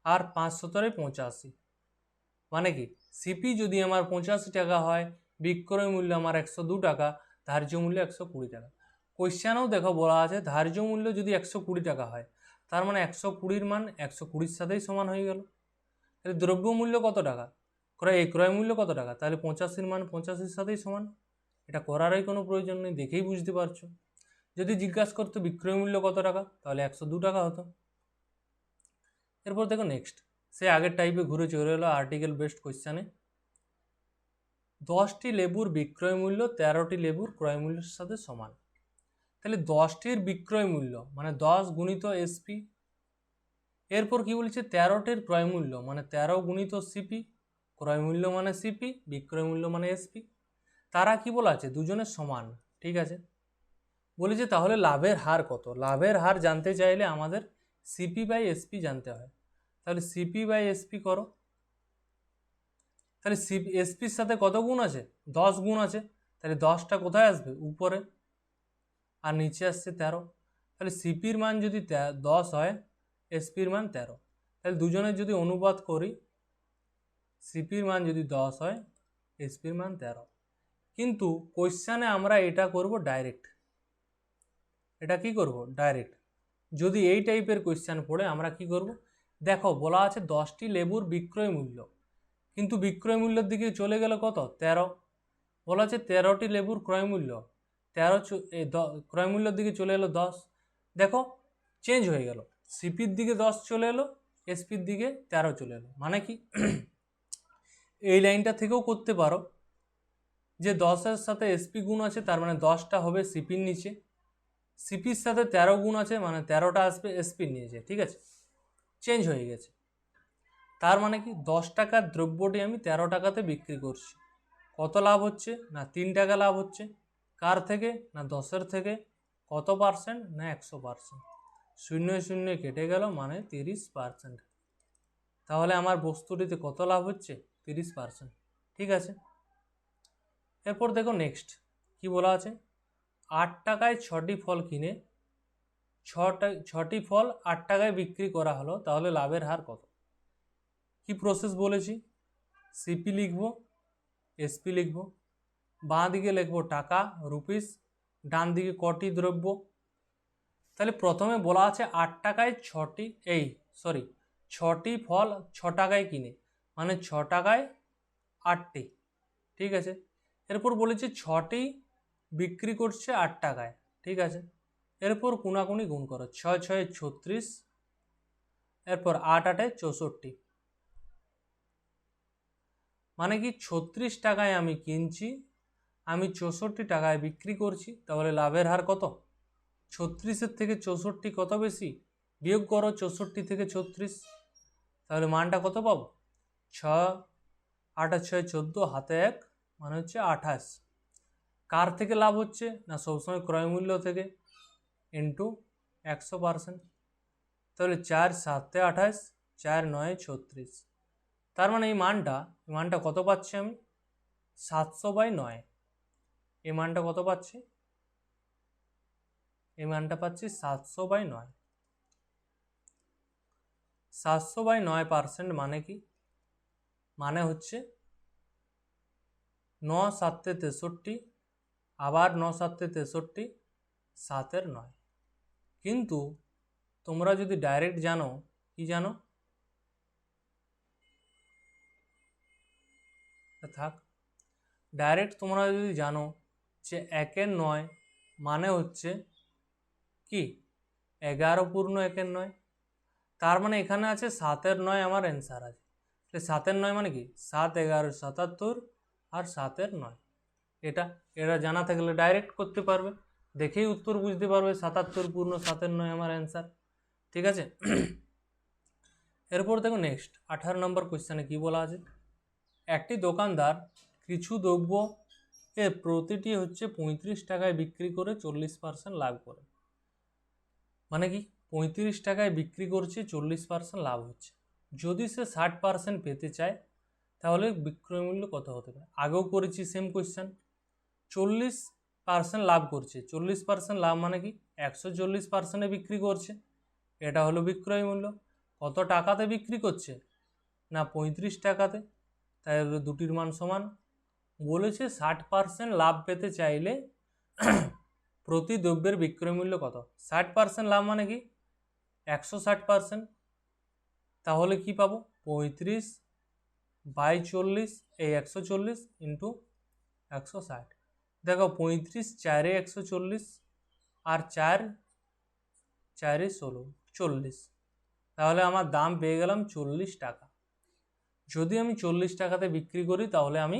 আর 5-17 85, মানে কি সিপি যদি আমার 85 টাকা হয়, বিক্রয় মূল্য আমার 102 টাকা, ধার্য মূল্য 120 টাকা। কোয়েশ্চেনেও দেখো বলা আছে ধার্য মূল্য যদি 120 টাকা হয়, তার মানে 120-র মান 120-র সাথেই সমান হয়ে গেল। তাহলে দ্রব্য মূল্য কত টাকা, ক্রয় মূল্য কত টাকা, তাহলে 85-র মান 85-র সাথেই সমান। এটা করারই কোনো প্রয়োজন নেই, দেখেই বুঝতে পারছো। যদি জিজ্ঞাসা করতো বিক্রয় মূল্য কত টাকা, তাহলে 102 টাকা হতো। এরপর দেখো নেক্সট, সে আগের টাইপে ঘুরে চলে এলো আর্টিকেল বেসড কোয়েশ্চেনে। 10টি লেবুর বিক্রয় মূল্য 13টি লেবুর ক্রয় মূল্যের সাথে সমান। তাহলে 10টির বিক্রয় মূল্য মানে 10 গুণিত এসপি, এরপর কি বলছে 13টির ক্রয় মূল্য মানে 13 গুণিত সিপি, ক্রয় মূল্য মানে সিপি, বিক্রয় মূল্য মানে এসপি। তারা কি বলা আছে দুজনের সমান, ঠিক আছে। বলেছে তাহলে লাভের হার কত, লাভের হার জানতে চাইলে আমাদের সিপি বাই এসপি জানতে হয়। তাহলে সিপি বাই এসপি করো, তাহলে এসপির সাথে কত গুণ আছে, 10 গুণ আছে, তাহলে 10টা কোথায় আসবে উপরে, আর নিচে আসছে 13। তাহলে সিপির মান যদি 10 হয়, এসপির মান 13, তাহলে দুজনের যদি অনুপাত করি, সিপির মান যদি 10 হয়, এসপির মান 13। কিন্তু কোয়েশ্চানে আমরা এটা করব ডাইরেক্ট, এটা কি করব ডাইরেক্ট। যদি এই টাইপের কোয়েশ্চান পড়ে আমরা কি করব, দেখো বলা আছে 10টি লেবুর বিক্রয় মূল্য, কিন্তু বিক্রয় মূল্যের দিকে চলে গেল কত 13, বলা আছে 13টি লেবুর ক্রয় মূল্য, 13 ক্রয় মূল্যের দিকে চলে এলো 10, দেখো চেঞ্জ হয়ে গেল, সিপির দিকে 10 চলে এলো, এসপির দিকে 13 চলে এলো, মানে কি এই লাইনটা থেকেও করতে পারো যে 10-এর সাথে এসপি গুণ আছে, তার মানে 10টা হবে সিপির নিচে, সিপির সাথে 13 গুণ আছে মানে 13টা আসবে এসপির নিচে, ঠিক আছে, চেঞ্জ হয়ে গেছে। তার মানে কি 10 টাকার দ্রব্যটি আমি 13 টাকাতে বিক্রি করছি, কত লাভ হচ্ছে না 3 টাকা লাভ হচ্ছে, কার থেকে না 10-এর থেকে, কত পার্সেন্ট না 100%, 0 কেটে গেল মানে 30%, তাহলে আমার বস্তুটিতে কত লাভ হচ্ছে 30%, ঠিক আছে। এরপর দেখো নেক্সট কি বলা আছে, 8 টাকায় 6টি ফল কিনে 6টি ফল 8 টাকায় বিক্রি করা হলো, তাহলে লাভের হার কত। কি প্রসেস বলেছি, সিপি লিখবো, এসপি লিখবো, বাঁ দিকে লিখবো টাকা রুপিস, ডান দিকে কটি দ্রব্য। তাহলে প্রথমে বলা আছে 8 টাকায় 6টি ফল 6 টাকায় কিনে, মানে 6 টাকায় 8টি, ঠিক আছে। এরপর বলেছে 6টি বিক্রি করছে 8 টাকায়, ঠিক আছে। এরপর কোনাকুনি গুণ করো, 6 6 36, এরপর 8 8 64, মানে কি 36 টাকায় আমি কিনছি, আমি 64 টাকায় বিক্রি করছি, তাহলে লাভের হার কত, 36-এর থেকে 64 কত বেশি, বিয়োগ করো 64 থেকে 36, তাহলে মানটা কত পাবো, 6 8 6 14, হাতে 1 মানে হচ্ছে 28। কার থেকে লাভ হচ্ছে না সবসময় ক্রয় মূল্য থেকে, ইন্টু 100%, তাহলে 4 7 28, 4 9 36, তার মানে এই মানটা কত পাচ্ছি আমি 700/9, এই মানটা কত পাচ্ছি, এই মানটা পাচ্ছি 700/9, 700/9%, মানে কি মানে হচ্ছে 9 7 63, আবার 9 7 63, 7 9। কিন্তু তোমরা যদি ডাইরেক্ট জানো, কি জানো, থাক, ডাইরেক্ট তোমরা যদি জানো যে 1-9 মানে হচ্ছে কি 11 পূর্ণ 1-9, তার মানে এখানে আছে 7-9 আমার অ্যান্সার আছে। 7-9 মানে কি 7 11 77 আর 7-9। এটা এটা জানা থাকলে ডাইরেক্ট করতে পারবে, দেখেই উত্তর বুঝতে পারবে 77 পূর্ণ 7-9 আমার অ্যান্সার। ঠিক আছে। এরপর দেখো নেক্সট 18 নম্বর কোয়েশ্চেনে কি বলা আছে, একটি দোকানদার কিছু দ্রব্য এর প্রতিটি হচ্ছে 35 টাকায় বিক্রি করে 40% লাভ করে। মানে কি 35 টাকায় বিক্রি করছে, 40% লাভ হচ্ছে। যদি সে 60% পেতে চায় তাহলে বিক্রয় মূল্য কত হতে পারে? আগেও করেছি সেম কোয়েশ্চেন। 40% লাভ করছে, 40% লাভ মানে কি 140%-এ বিক্রি করছে, এটা হলো বিক্রয় মূল্য। কত টাকাতে বিক্রি করছে? না 35 টাকাতে, তাই দুটির মান সমান। বলেছে 60% লাভ পেতে চাইলে প্রতি দ্রব্যের বিক্রয় মূল্য কত? 60% লাভ মানে কি 160%, তাহলে কি পাবো 35/40, এই 140 ইন্টু 160। দেখো 35 4 140 আর 4 4 16 40, তাহলে আমার দাম পেয়ে গেলাম 40 টাকা। যদি আমি 40 টাকাতে বিক্রি করি তাহলে আমি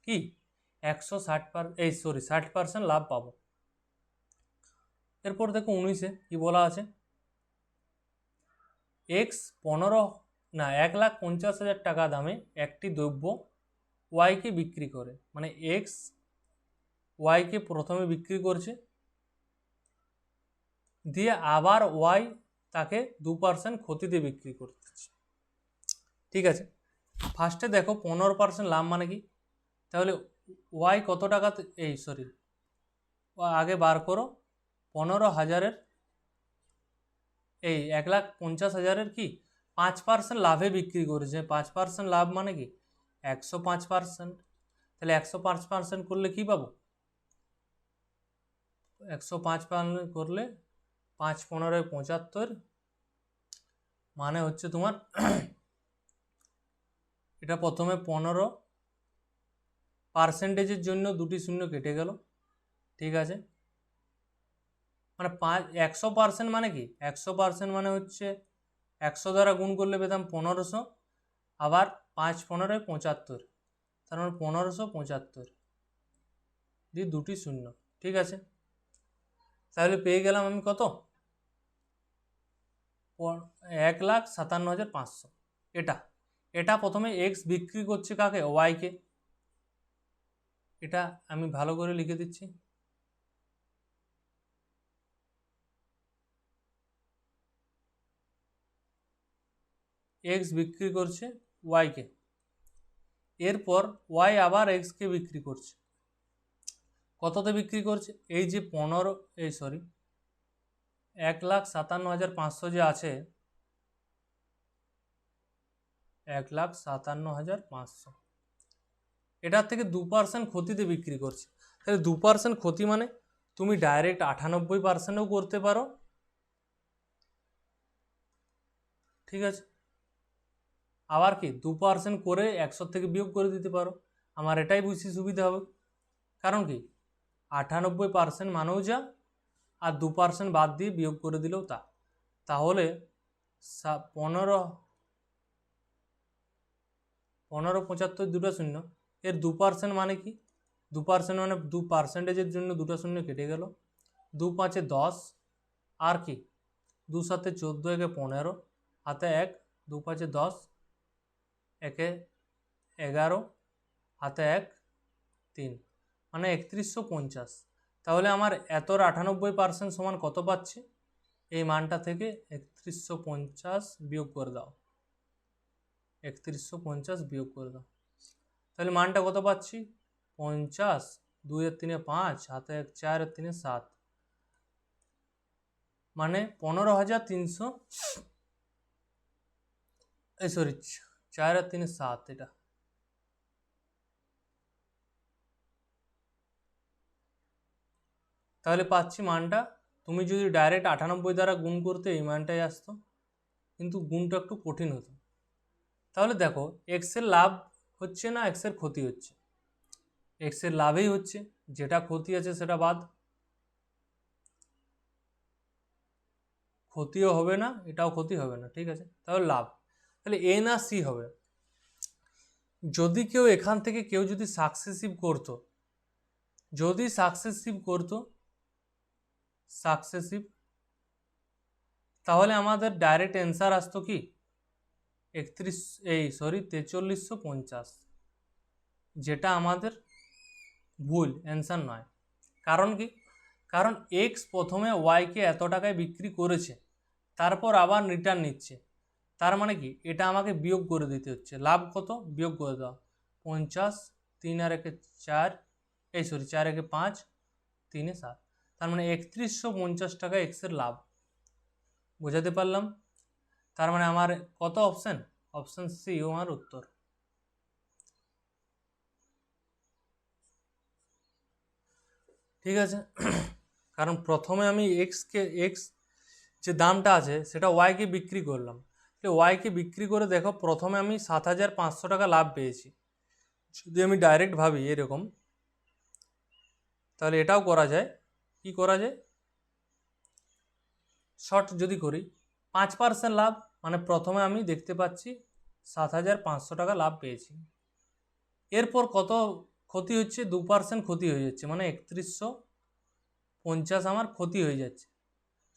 কি 60% লাভ পাবো। এরপর দেখো 19-এ কি বলা আছে, $1,50,000 টাকা দামে একটি দ্রব্য ওয়াইকে বিক্রি করে, মানে এক্স ওয়াইকে প্রথমে বিক্রি করছে, দিয়ে আবার ওয়াই তাকে 2% ক্ষতিতে বিক্রি করতেছে। ঠিক আছে, ফার্স্টে দেখো 15% লাভ মানে কি, তাহলে ওয়াই কত টাকাতে, আগে বার করো 15,000-এর, এই 1,50,000-এর কি 5% লাভে বিক্রি করেছে। 5% লাভ মানে কি 105%, তাহলে 105% করলে কি পাবো? 105% করলে 5 15 75, মানে হচ্ছে তোমার এটা প্রথমে 15%-এর জন্য দুটি শূন্য কেটে গেল। ঠিক আছে, মানে 100% মানে কি 100% মানে হচ্ছে 100 দ্বারা গুণ করলে পেতাম 1500, আবার 5 15 75, তার মানে 1575 দিয়ে দুটি শূন্য। ঠিক আছে, তাহলে পেয়ে গেলাম আমি কত? 1,57,500। এটা এটা প্রথমে এক্স বিক্রি করছে কাকে? ওয়াইকে। এটা আমি ভালো করে লিখে দিচ্ছি, এক্স বিক্রি করছে ওয়াইকে, এরপর ওয়াই আবার এক্সকে বিক্রি করছে। কততে বিক্রি করছে? এই যে 1,57,500 যে আছে, 1,57,500, এটার থেকে 2% ক্ষতিতে বিক্রি করছে। তাহলে 2% ক্ষতি মানে তুমি ডাইরেক্ট 98%ও করতে পারো। ঠিক আছে, আবার কি 2% করে 100 থেকে বিয়োগ করে দিতে পারো। আমার এটাই বুঝতে সুবিধা হবে, কারণ কি 98% মানেও যা, আর 2% বাদ দিয়ে বিয়োগ করে দিলেও তা। তাহলে 15 75 দুটো শূন্য, এর 2% মানে কি 2% মানে 2%-এর জন্য দুটো শূন্য কেটে গেল, 2 5 10, আর কি 2 7 14, একে 15, হাতে 1, 2 5 10, একে 11, হাতে 1 3, মানে 3150। তাহলে আমার এতর 98% সমান কত পাচ্ছি? এই মানটা থেকে 3150 বিয়োগ করে দাও, 3150 বিয়োগ করে দাও, তাহলে মানটা কত পাচ্ছি? 50, 2 এর 3 5, হাতে 1 4, এর 3 7, মানে 15,300, 4 আর 3 7, এটা তাহলে পাচ্ছি মানটা, তুমি যদি ডাইরেক্ট 98 দ্বারা গুণ করতে এই মানটাই আসতো, কিন্তু গুণটা একটু কঠিন হতো। তাহলে দেখো এক্সের লাভ হচ্ছে না এক্সের ক্ষতি হচ্ছে, এক্সের লাভই হচ্ছে, যেটা ক্ষতি আছে সেটা বাদ, ক্ষতিও হবে না এটাও ক্ষতি হবে না, ঠিক আছে, তাহলে লাভ। তাহলে এ না সি হবে। যদি কেউ এখান থেকে কেউ যদি সাকসেসিভ করতো, যদি সাকসেসিভ করতো সাকসেসিভ, তাহলে আমাদের ডাইরেক্ট অ্যান্সার আসতো কি 4350, যেটা আমাদের ভুল অ্যান্সার নয়। কারণ কি? কারণ এক্স প্রথমে ওয়াইকে এত টাকায় বিক্রি করেছে, তারপর আবার রিটার্ন নিচ্ছে, তার মানে কি এটা আমাকে বিয়োগ করে দিতে হচ্ছে। লাভ কত বিয়োগ করে দাও, 50, 3 আর 1 4, 4 1 5, 3 7, তার মানে 3150 টাকা এক্সের লাভ। বোঝাতে পারলাম? তার মানে আমার কত অপশান? অপশান সি আমার উত্তর। ঠিক আছে, কারণ প্রথমে আমি এক্স যে দামটা আছে সেটা ওয়াইকে বিক্রি করলাম, ওয়াইকে বিক্রি করে দেখো প্রথমে আমি 7500 টাকা লাভ পেয়েছি। যদি আমি ডাইরেক্ট ভাবি এরকম, তাহলে এটাও করা যায়। কি করা যায়? শর্ট যদি করি 5% লাভ, মানে প্রথমে আমি দেখতে পাচ্ছি 7500 টাকা লাভ পেয়েছি, এরপর কত ক্ষতি হচ্ছে? 2% ক্ষতি হয়ে যাচ্ছে, মানে 3150 আমার ক্ষতি হয়ে যাচ্ছে,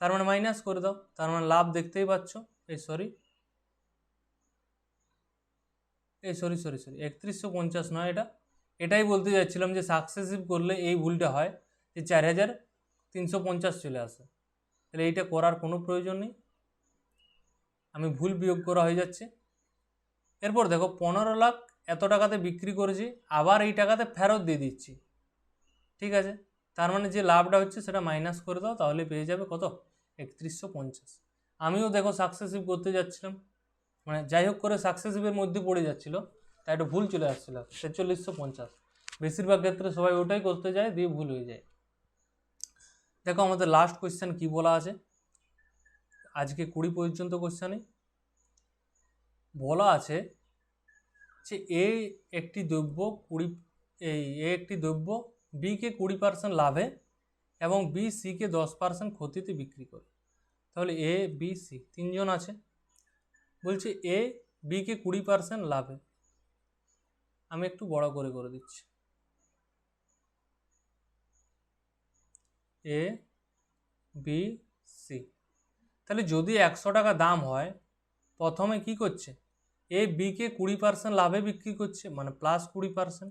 তার মানে মাইনাস করে দাও, তার মানে লাভ দেখতেই পাচ্ছ। সরি 3150 নয়, এটাই বলতে যাচ্ছিলাম যে সাকসেসিভ করলে এই ভুলটা হয় যে 4350 চলে আসে, তাহলে এইটা করার কোনো প্রয়োজন নেই, আমি ভুল বিয়োগ করা হয়ে যাচ্ছে। এরপর দেখো 15 লাখ এত টাকাতে বিক্রি করেছি, আবার এই টাকাতে ফেরত দিয়ে দিচ্ছি, ঠিক আছে, তার মানে যে লাভটা হচ্ছে সেটা মাইনাস করে দাও, তাহলে পেয়ে যাবে কত? 3150। আমিও দেখো সাকসেসিভ করতে যাচ্ছিলাম, মানে যাই হোক করে সাকসেসিভের মধ্যে পড়ে যাচ্ছিল, তাই একটা ভুল চলে আসছিল 4350। বেশিরভাগ ক্ষেত্রে সবাই ওটাই করতে যায়, দিয়ে ভুল হয়ে যায়। দেখো আমাদের লাস্ট কোয়েশ্চেন কি বলা আছে, আজকে 20 পর্যন্ত কোয়েশ্চেনে বলা আছে যে এ একটি দ্রব্য বিকে 20% লাভে এবং বি সিকে 10% ক্ষতিতে বিক্রি করে। তাহলে এ বি সি তিনজন আছে, বলছে এ বিকে 20% লাভে, আমি একটু বড় করে দিচ্ছি, এ বি সি। তাহলে যদি 100 টাকা দাম হয়, প্রথমে কি করছে? এ বিকে 20% লাভে বিক্রি করছে, মানে প্লাস 20%,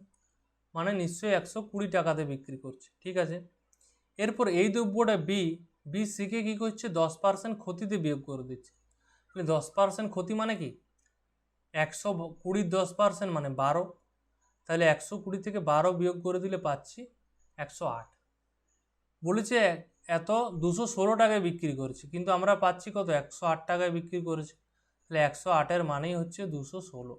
মানে নিশ্চয়ই 120 টাকাতে বিক্রি করছে, ঠিক আছে। এরপর এই দ্রব্যটা বি সিকে কী করছে? 10% ক্ষতিতে বিয়োগ করে দিচ্ছে। তাহলে 10% ক্ষতি মানে কি? 120 10% মানে 12, তাহলে 120 থেকে 12 বিয়োগ করে দিলে পাচ্ছি 108। বলেছে এত 216 টাকায় বিক্রি করেছে, কিন্তু আমরা পাচ্ছি কত? 108 টাকায় বিক্রি করেছে, তাহলে 108-এর মানেই হচ্ছে 216।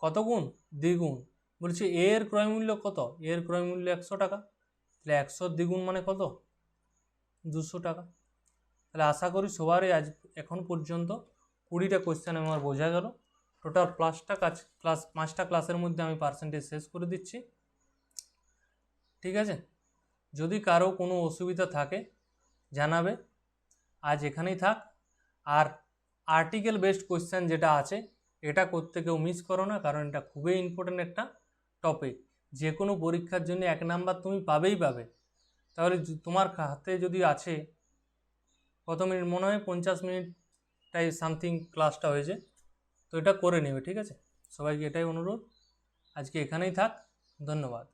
কত গুণ? দ্বিগুণ। বলছে এর ক্রয় মূল্য কত? এর ক্রয় মূল্য 100 টাকা, তাহলে 100 দ্বিগুণ মানে কত? 200 টাকা। তাহলে আশা করি সবারই আজ এখন পর্যন্ত 20টা কোয়েশ্চেন আমার বোঝা গেল। টোটাল 5টা ক্লাসের মধ্যে আমি পার্সেন্টেজ শেষ করে দিচ্ছি, ঠিক আছে। যদি কারো কোনো অসুবিধা থাকে জানাবে। আজ এখানেই থাক। আর আর্টিকেল বেসড কোয়েশ্চেন যেটা আছে এটা করতে কেউ মিস করো না, কারণ এটা খুবই ইম্পর্টেন্ট একটা টপিক। যে কোনো পরীক্ষার জন্য 1 নাম্বার তুমি পাবেই পাবে। তাহলে তোমার হাতে যদি আছে, কত মিনিট মনে হয় 50 মিনিটটাই সামথিং ক্লাসটা হয়েছে, তো এটা করে নেবে, ঠিক আছে। সবাইকে এটাই অনুরোধ, আজকে এখানেই থাক, ধন্যবাদ।